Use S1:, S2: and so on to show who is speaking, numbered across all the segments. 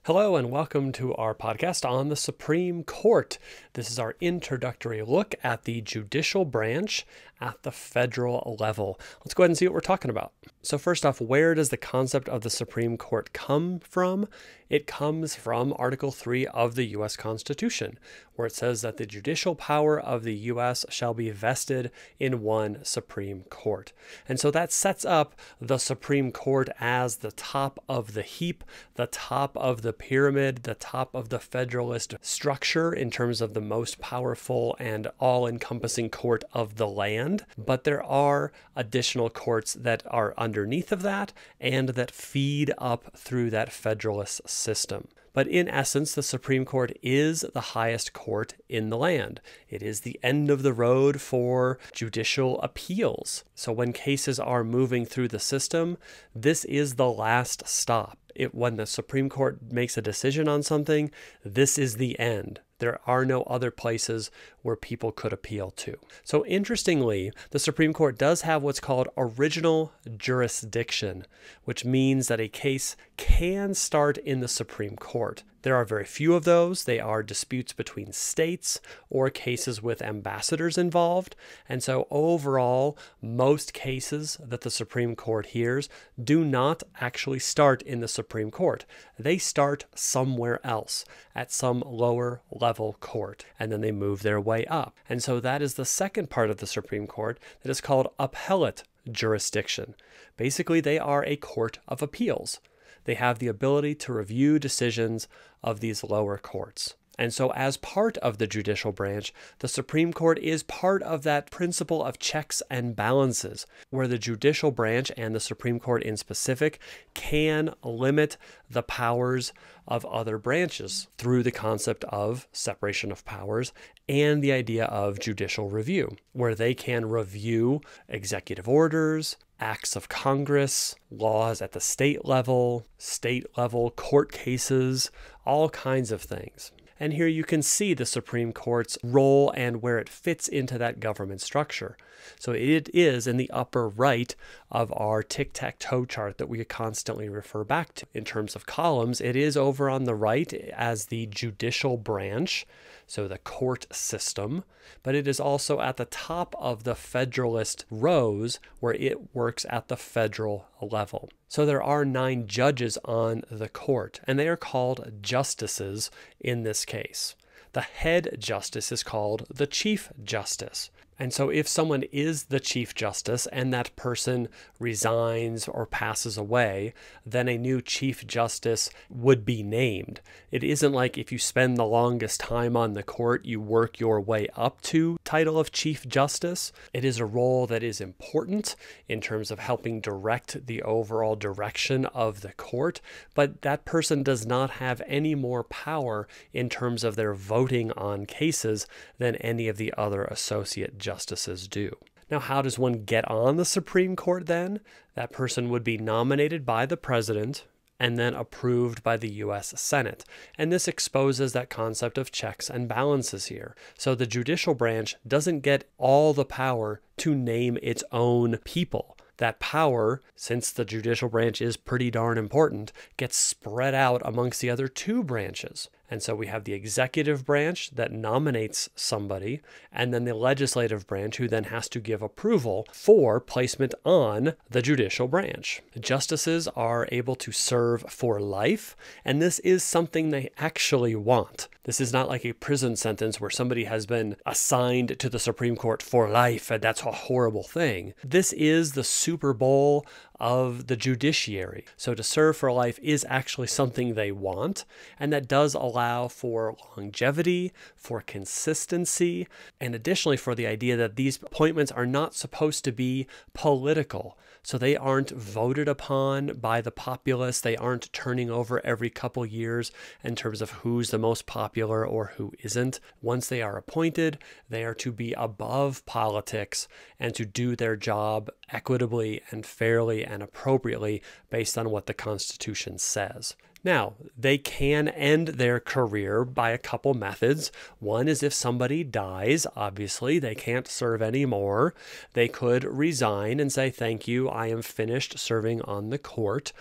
S1: Hello and welcome to our podcast on the Supreme Court. This is our introductory look at the judicial branch at the federal level. Let's go ahead and see what we're talking about. So first off, where does the concept of the Supreme Court come from? It comes from Article 3 of the U.S. Constitution, where it says that the judicial power of the U.S. shall be vested in one Supreme Court. And so that sets up the Supreme Court as the top of the heap, the top of the pyramid, the top of the federalist structure in terms of the most powerful and all-encompassing court of the land. But there are additional courts that are underneath of that and that feed up through that federalist system. But in essence, the Supreme Court is the highest court in the land. It is the end of the road for judicial appeals. So when cases are moving through the system, this is the last stop. When the Supreme Court makes a decision on something, this is the end. There are no other places where people could appeal to. So interestingly, the Supreme Court does have what's called original jurisdiction, which means that a case can start in the Supreme Court. There are very few of those. They are disputes between states or cases with ambassadors involved. And so overall, most cases that the Supreme Court hears do not actually start in the Supreme Court. They start somewhere else at some lower level court, and then they move their way up. And so that is the second part of the Supreme Court that is called appellate jurisdiction. Basically, they are a court of appeals. They have the ability to review decisions of these lower courts. And so as part of the judicial branch, the Supreme Court is part of that principle of checks and balances, where the judicial branch and the Supreme Court in specific can limit the powers of other branches through the concept of separation of powers and the idea of judicial review, where they can review executive orders, acts of Congress, laws at the state level court cases, all kinds of things. And here you can see the Supreme Court's role and where it fits into that government structure. So it is in the upper right of our tic-tac-toe chart that we constantly refer back to. In terms of columns, it is over on the right as the judicial branch, so the court system, but it is also at the top of the federalist rows where it works at the federal level. So there are 9 judges on the court, and they are called justices in this case. The head justice is called the Chief Justice. And so if someone is the Chief Justice and that person resigns or passes away, then a new Chief Justice would be named. It isn't like if you spend the longest time on the court, you work your way up to title of Chief Justice. It is a role that is important in terms of helping direct the overall direction of the court, but that person does not have any more power in terms of their voting on cases than any of the other associate justices do. Now, how does one get on the Supreme Court then? That person would be nominated by the president and then approved by the U.S. Senate. And this exposes that concept of checks and balances here. So the judicial branch doesn't get all the power to name its own people. That power, since the judicial branch is pretty darn important, gets spread out amongst the other 2 branches. And so we have the executive branch that nominates somebody, and then the legislative branch who then has to give approval for placement on the judicial branch. Justices are able to serve for life, and this is something they actually want. This is not like a prison sentence where somebody has been assigned to the Supreme Court for life, and that's a horrible thing. This is the Super Bowl of the judiciary. So to serve for life is actually something they want, and that does allow for longevity, for consistency, and additionally for the idea that these appointments are not supposed to be political. So they aren't voted upon by the populace. They aren't turning over every couple years in terms of who's the most popular or who isn't. Once they are appointed, they are to be above politics and to do their job equitably and fairly and appropriately based on what the Constitution says. Now, they can end their career by a couple methods. One is if somebody dies, obviously, they can't serve anymore. They could resign and say, thank you, I am finished serving on the court.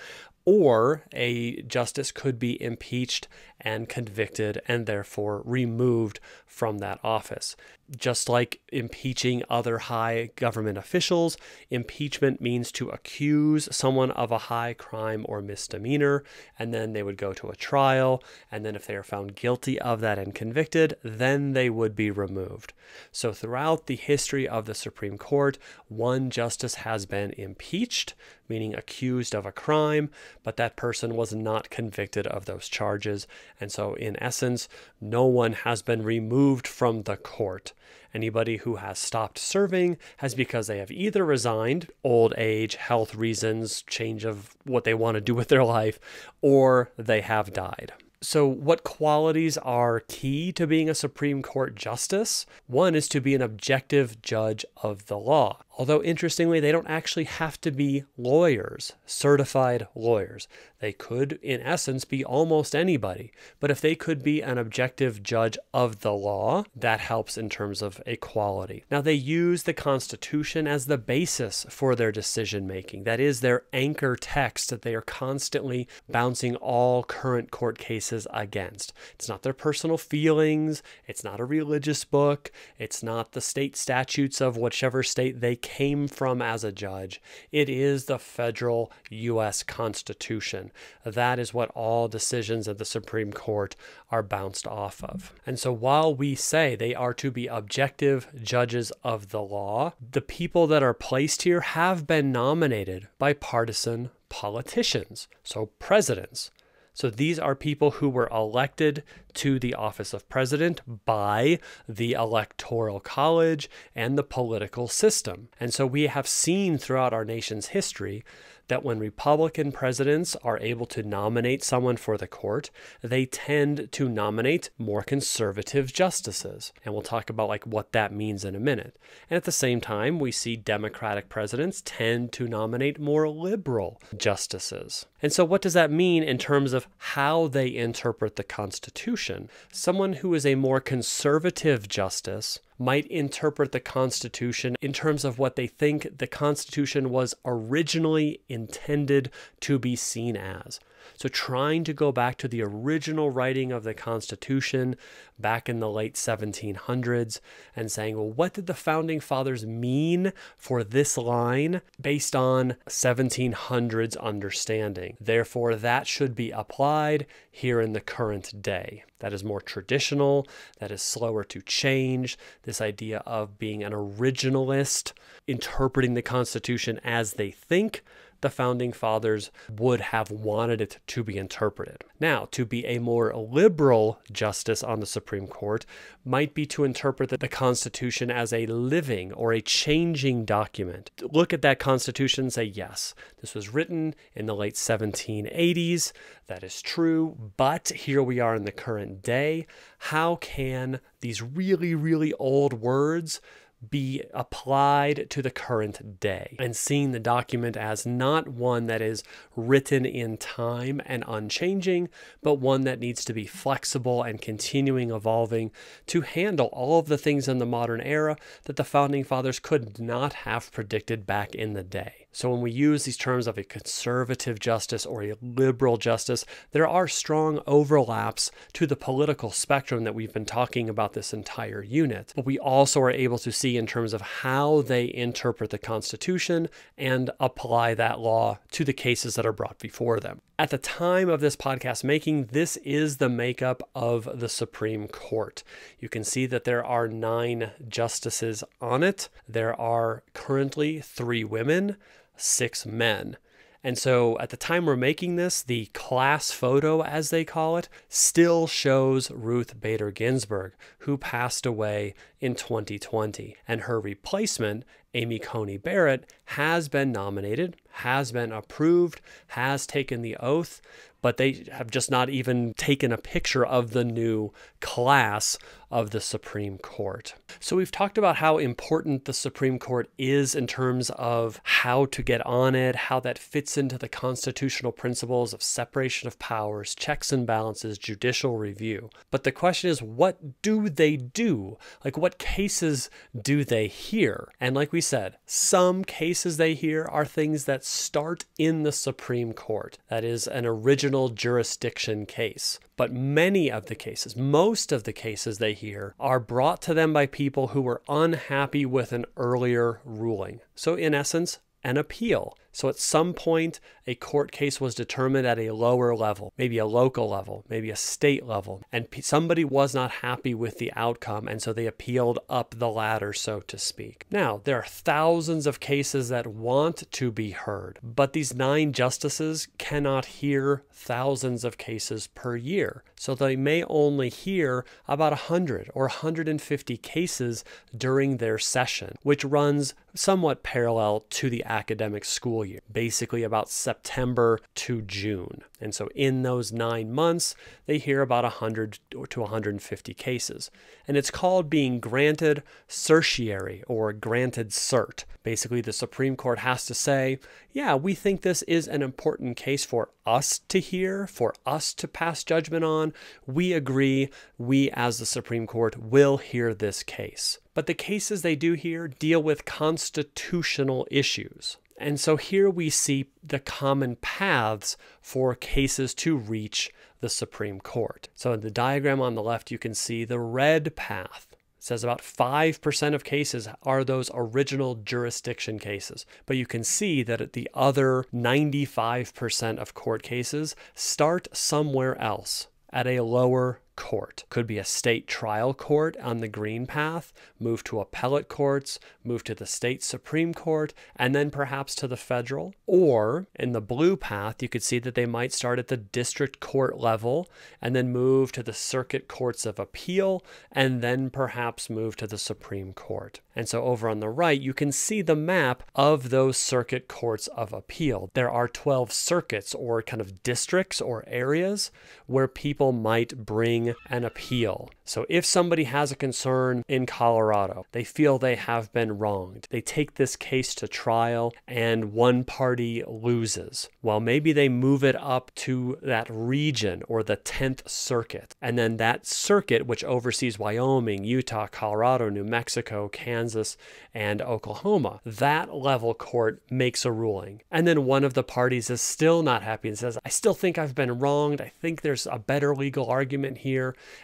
S1: or a justice could be impeached and convicted and therefore removed from that office. Just like impeaching other high government officials, impeachment means to accuse someone of a high crime or misdemeanor, and then they would go to a trial, and then if they are found guilty of that and convicted, then they would be removed. So throughout the history of the Supreme Court, one justice has been impeached, meaning accused of a crime, but that person was not convicted of those charges. And so in essence, no one has been removed from the court. Anybody who has stopped serving has because they have either resigned, old age, health reasons, change of what they want to do with their life, or they have died. So what qualities are key to being a Supreme Court justice? One is to be an objective judge of the law. Although interestingly, they don't actually have to be lawyers, certified lawyers. They could, in essence, be almost anybody. But if they could be an objective judge of the law, that helps in terms of equality. Now, they use the Constitution as the basis for their decision making. That is their anchor text that they are constantly bouncing all current court cases against. It's not their personal feelings. It's not a religious book. It's not the state statutes of whichever state they came from as a judge. It is the federal U.S. Constitution. That is what all decisions of the Supreme Court are bounced off of. And so while we say they are to be objective judges of the law, the people that are placed here have been nominated by partisan politicians, so presidents. So these are people who were elected to the office of president by the Electoral College and the political system. And so we have seen throughout our nation's history that when Republican presidents are able to nominate someone for the court, they tend to nominate more conservative justices. And we'll talk about what that means in a minute. And at the same time, we see Democratic presidents tend to nominate more liberal justices. And so what does that mean in terms of how they interpret the Constitution? Someone who is a more conservative justice might interpret the Constitution in terms of what they think the Constitution was originally intended to be seen as. So trying to go back to the original writing of the Constitution back in the late 1700s and saying, well, what did the Founding Fathers mean for this line based on 1700s understanding? Therefore, that should be applied here in the current day. That is more traditional, that is slower to change. This idea of being an originalist, interpreting the Constitution as they think the Founding Fathers would have wanted it to be interpreted. Now, to be a more liberal justice on the Supreme Court might be to interpret the Constitution as a living or a changing document. Look at that Constitution and say, yes, this was written in the late 1780s. That is true, but here we are in the current day. How can these really, really old words be applied to the current day, and seeing the document as not one that is written in time and unchanging, but one that needs to be flexible and continuing evolving to handle all of the things in the modern era that the Founding Fathers could not have predicted back in the day. So when we use these terms of a conservative justice or a liberal justice, there are strong overlaps to the political spectrum that we've been talking about this entire unit. But we also are able to see in terms of how they interpret the Constitution and apply that law to the cases that are brought before them. At the time of this podcast making, this is the makeup of the Supreme Court. You can see that there are 9 justices on it. There are currently 3 women, 6 men. And so at the time we're making this, the class photo, as they call it, still shows Ruth Bader Ginsburg, who passed away in 2020. And her replacement, Amy Coney Barrett, has been nominated, has been approved, has taken the oath, but they have just not even taken a picture of the new class of the Supreme Court. So we've talked about how important the Supreme Court is in terms of how to get on it, how that fits into the constitutional principles of separation of powers, checks and balances, judicial review. But the question is, what do they do? Like, what cases do they hear? And like we said, some cases they hear are things that start in the Supreme Court. That is an original jurisdiction case. But many of the cases, most of the cases they hear, are brought to them by people who were unhappy with an earlier ruling. So in essence, an appeal. So at some point, a court case was determined at a lower level, maybe a local level, maybe a state level, and somebody was not happy with the outcome, and so they appealed up the ladder, so to speak. Now, there are thousands of cases that want to be heard, but these 9 justices cannot hear thousands of cases per year. So they may only hear about 100 or 150 cases during their session, which runs somewhat parallel to the academic school year, basically about September to June. And so in those 9 months, they hear about 100 to 150 cases. And it's called being granted certiorari or granted cert. Basically, the Supreme Court has to say, yeah, we think this is an important case for us to hear, for us to pass judgment on. We agree, we as the Supreme Court will hear this case. But the cases they do hear deal with constitutional issues. And so here we see the common paths for cases to reach the Supreme Court. So in the diagram on the left, you can see the red path. It says about 5% of cases are those original jurisdiction cases. But you can see that the other 95% of court cases start somewhere else at a lower court. Could be a state trial court on the green path, move to appellate courts, move to the state Supreme Court, and then perhaps to the federal. Or in the blue path, you could see that they might start at the district court level and then move to the circuit courts of appeal and then perhaps move to the Supreme Court. And so over on the right, you can see the map of those circuit courts of appeal. There are 12 circuits or kind of districts or areas where people might bring an appeal. So if somebody has a concern in Colorado, they feel they have been wronged, they take this case to trial and one party loses. Well, maybe they move it up to that region or the 10th Circuit. And then that circuit, which oversees Wyoming, Utah, Colorado, New Mexico, Kansas, and Oklahoma, that level court makes a ruling. And then one of the parties is still not happy and says, I still think I've been wronged. I think there's a better legal argument here.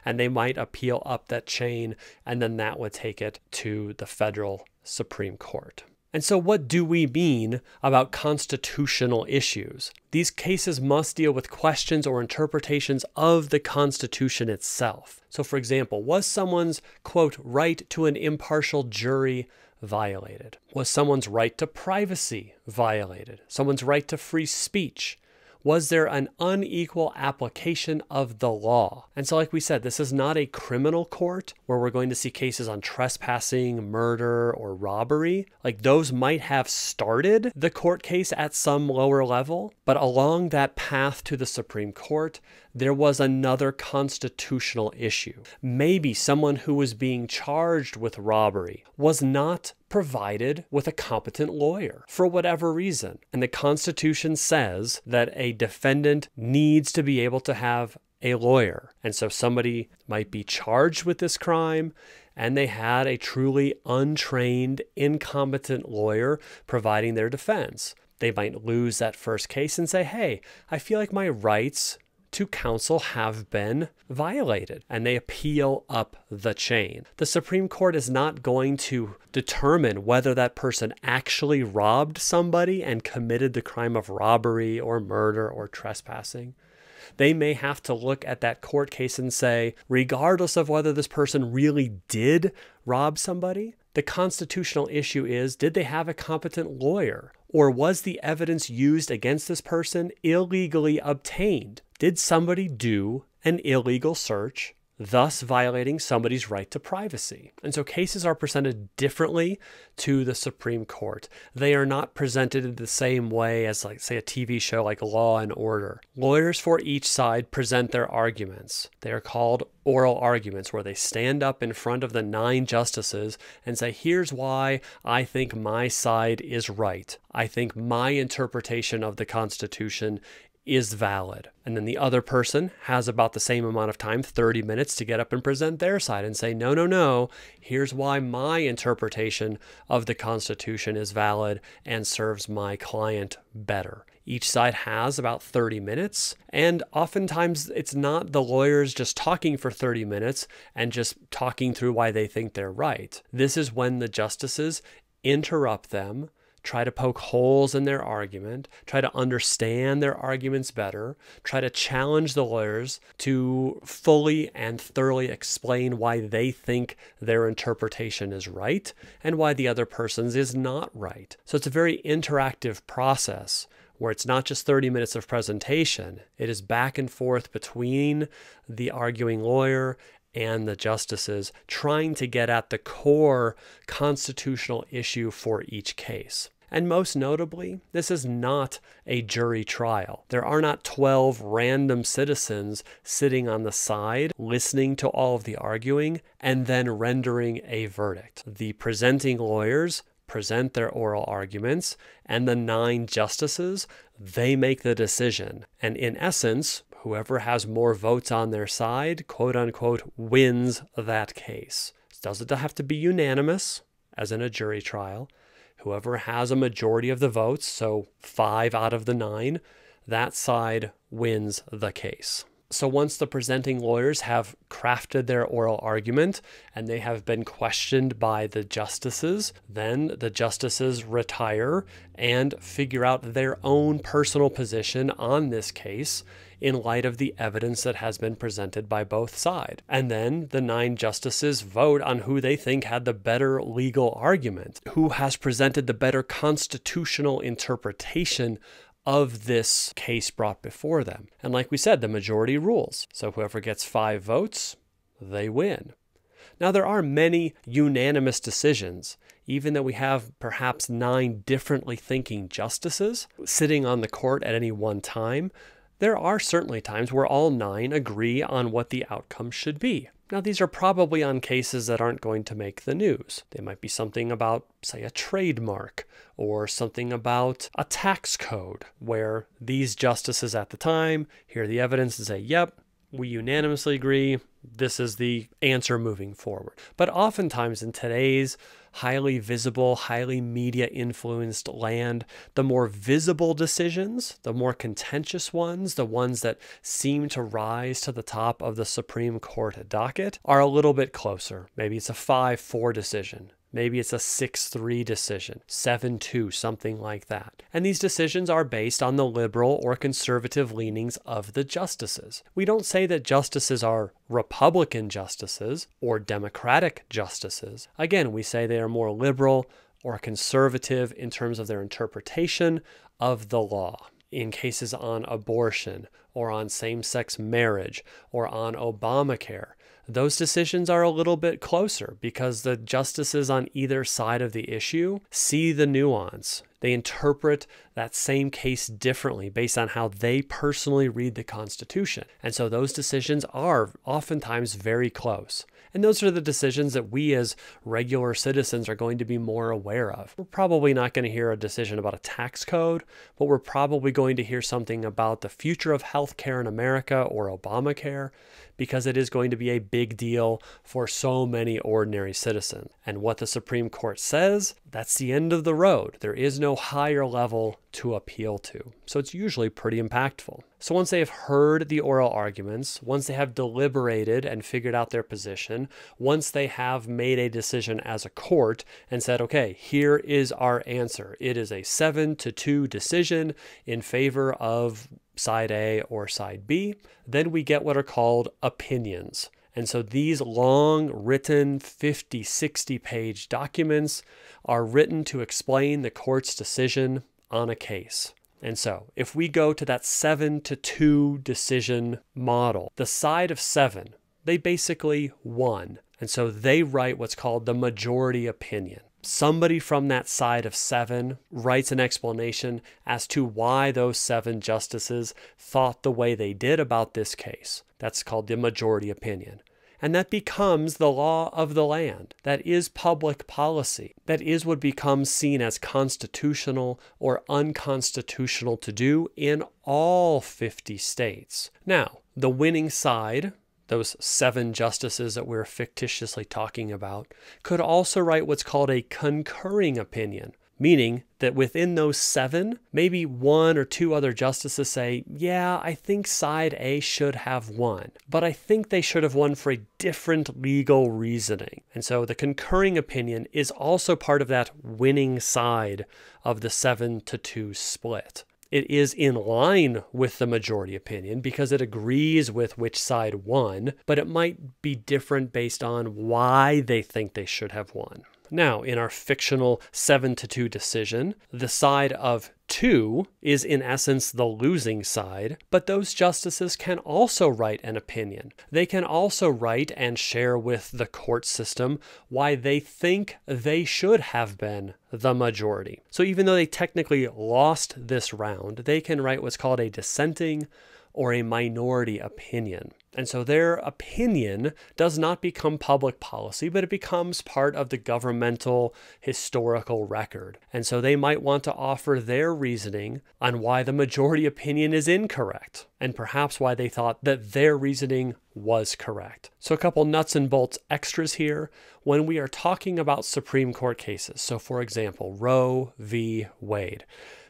S1: And they might appeal up that chain, and then that would take it to the federal Supreme Court. And so what do we mean about constitutional issues? These cases must deal with questions or interpretations of the Constitution itself. So for example, was someone's, quote, right to an impartial jury violated? Was someone's right to privacy violated? Someone's right to free speech? Was there an unequal application of the law? And so like we said, this is not a criminal court where we're going to see cases on trespassing, murder, or robbery. Like those might have started the court case at some lower level, but along that path to the Supreme Court, there was another constitutional issue. Maybe someone who was being charged with robbery was not provided with a competent lawyer for whatever reason. And the Constitution says that a defendant needs to be able to have a lawyer. And so somebody might be charged with this crime and they had a truly untrained, incompetent lawyer providing their defense. They might lose that first case and say, hey, I feel like my rights to counsel have been violated, and they appeal up the chain. The Supreme Court is not going to determine whether that person actually robbed somebody and committed the crime of robbery or murder or trespassing. They may have to look at that court case and say, regardless of whether this person really did rob somebody, the constitutional issue is, did they have a competent lawyer? Or was the evidence used against this person illegally obtained? Did somebody do an illegal search thus violating somebody's right to privacy. And so cases are presented differently to the Supreme Court. They are not presented in the same way as, like, say, a TV show like Law and Order. Lawyers for each side present their arguments. They are called oral arguments, where they stand up in front of the 9 justices and say, here's why I think my side is right. I think my interpretation of the Constitution is valid. And then the other person has about the same amount of time, 30 minutes, to get up and present their side and say, no, no, no, here's why my interpretation of the Constitution is valid and serves my client better. Each side has about 30 minutes, and oftentimes it's not the lawyers just talking for 30 minutes and just talking through why they think they're right. This is when the justices interrupt them, try to poke holes in their argument, try to understand their arguments better, try to challenge the lawyers to fully and thoroughly explain why they think their interpretation is right and why the other person's is not right. So it's a very interactive process where it's not just 30 minutes of presentation. It is back and forth between the arguing lawyer and the justices, trying to get at the core constitutional issue for each case. And most notably, this is not a jury trial. There are not 12 random citizens sitting on the side, listening to all of the arguing, and then rendering a verdict. The presenting lawyers present their oral arguments, and the 9 justices, they make the decision. And in essence, whoever has more votes on their side, quote unquote, wins that case. It doesn't have to be unanimous, as in a jury trial. Whoever has a majority of the votes, so 5 out of the 9, that side wins the case. So once the presenting lawyers have crafted their oral argument and they have been questioned by the justices, then the justices retire and figure out their own personal position on this case in light of the evidence that has been presented by both sides. And then the 9 justices vote on who they think had the better legal argument, who has presented the better constitutional interpretation of this case brought before them. And like we said, the majority rules. So whoever gets 5 votes, they win. Now, there are many unanimous decisions, even though we have perhaps 9 differently thinking justices sitting on the court at any one time. There are certainly times where all 9 agree on what the outcome should be. Now, these are probably on cases that aren't going to make the news. They might be something about, say, a trademark or something about a tax code, where these justices at the time hear the evidence and say, yep, we unanimously agree, this is the answer moving forward. But oftentimes in today's highly visible, highly media-influenced land, the more visible decisions, the more contentious ones, the ones that seem to rise to the top of the Supreme Court docket, are a little bit closer. Maybe it's a 5-4 decision. Maybe it's a 6-3 decision, 7-2, something like that. And these decisions are based on the liberal or conservative leanings of the justices. We don't say that justices are Republican justices or Democratic justices. Again, we say they are more liberal or conservative in terms of their interpretation of the law. In cases on abortion or on same-sex marriage or on Obamacare, those decisions are a little bit closer because the justices on either side of the issue see the nuance. They interpret that same case differently based on how they personally read the Constitution. And so those decisions are oftentimes very close. And those are the decisions that we as regular citizens are going to be more aware of. We're probably not going to hear a decision about a tax code, but we're probably going to hear something about the future of healthcare in America or Obamacare, because it is going to be a big deal for so many ordinary citizens. And what the Supreme Court says, that's the end of the road. There is no higher level to appeal to. So it's usually pretty impactful. So once they have heard the oral arguments, once they have deliberated and figured out their position, once they have made a decision as a court and said, okay, here is our answer. It is a 7-2 decision in favor of side A or side B, then we get what are called opinions. And so these long written 50, 60 page documents are written to explain the court's decision on a case. And so if we go to that 7-2 decision model, the side of 7, they basically won. And so they write what's called the majority opinion. Somebody from that side of 7 writes an explanation as to why those 7 justices thought the way they did about this case. That's called the majority opinion. And that becomes the law of the land. That is public policy. That is what becomes seen as constitutional or unconstitutional to do in all 50 states. Now, the winning side, those 7 justices that we're fictitiously talking about, could also write what's called a concurring opinion, meaning that within those 7, maybe 1 or 2 other justices say, yeah, I think side A should have won, but I think they should have won for a different legal reasoning. And so the concurring opinion is also part of that winning side of the 7-2 split. It is in line with the majority opinion because it agrees with which side won, but it might be different based on why they think they should have won. Now, in our fictional 7-2 decision, the side of 2 is in essence the losing side, but those justices can also write an opinion. They can also write and share with the court system why they think they should have been the majority. So even though they technically lost this round, they can write what's called a dissenting or a minority opinion. And so their opinion does not become public policy, but it becomes part of the governmental historical record. And so they might want to offer their reasoning on why the majority opinion is incorrect, and perhaps why they thought that their reasoning was correct. So a couple nuts and bolts extras here when we are talking about Supreme Court cases. So for example, Roe v. Wade.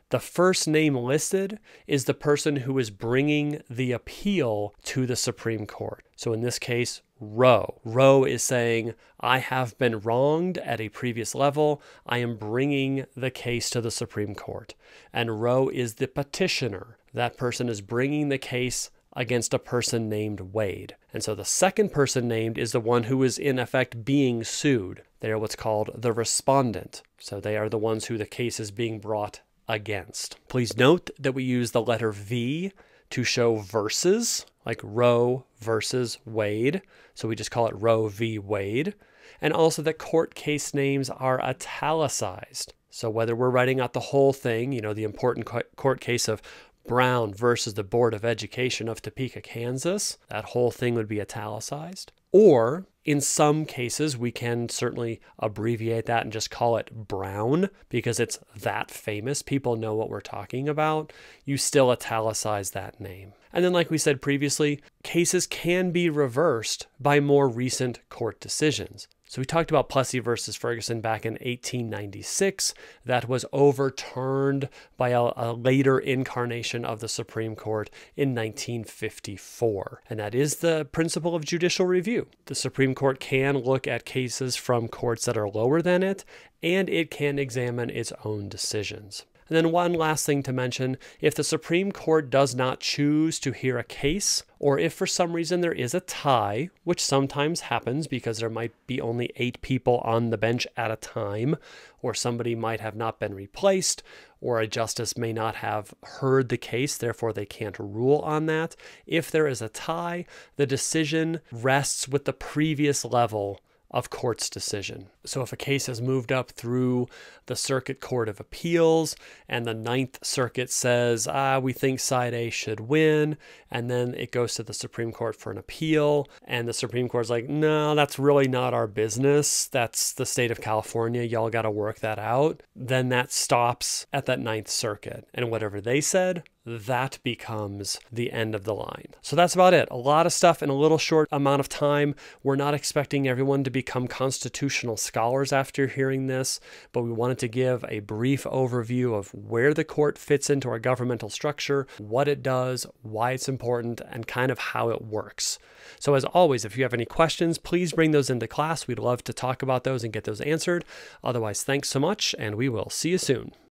S1: The first name listed is the person who is bringing the appeal to the Supreme Court. So in this case, Roe. Roe is saying, I have been wronged at a previous level. I am bringing the case to the Supreme Court. And Roe is the petitioner. That person is bringing the case against a person named Wade. And so the second person named is the one who is in effect being sued. They are what's called the respondent. So they are the ones who the case is being brought against. Please note that we use the letter V to show versus, like Roe versus Wade. So we just call it Roe v. Wade. And also that court case names are italicized. So whether we're writing out the whole thing, the important court case of Brown versus the Board of Education of Topeka, Kansas, that whole thing would be italicized. Or in some cases, we can certainly abbreviate that and just call it Brown because it's that famous. People know what we're talking about. You still italicize that name. And then, like we said previously, cases can be reversed by more recent court decisions. So we talked about Plessy versus Ferguson back in 1896. That was overturned by a later incarnation of the Supreme Court in 1954. And that is the principle of judicial review. The Supreme Court can look at cases from courts that are lower than it, and it can examine its own decisions. And then one last thing to mention, if the Supreme Court does not choose to hear a case, or if for some reason there is a tie, which sometimes happens because there might be only 8 people on the bench at a time, or somebody might have not been replaced, or a justice may not have heard the case, therefore they can't rule on that. If there is a tie, the decision rests with the previous level of court's decision. So if a case has moved up through the Circuit Court of Appeals and the Ninth Circuit says, we think side A should win, and then it goes to the Supreme Court for an appeal, and the Supreme Court's like, no, that's really not our business. That's the state of California. Y'all got to work that out. Then that stops at that Ninth Circuit. And whatever they said, that becomes the end of the line. So that's about it. A lot of stuff in a little short amount of time. We're not expecting everyone to become constitutional scholars after hearing this, but we wanted to give a brief overview of where the court fits into our governmental structure, what it does, why it's important, and kind of how it works. So as always, if you have any questions, please bring those into class. We'd love to talk about those and get those answered. Otherwise, thanks so much, and we will see you soon.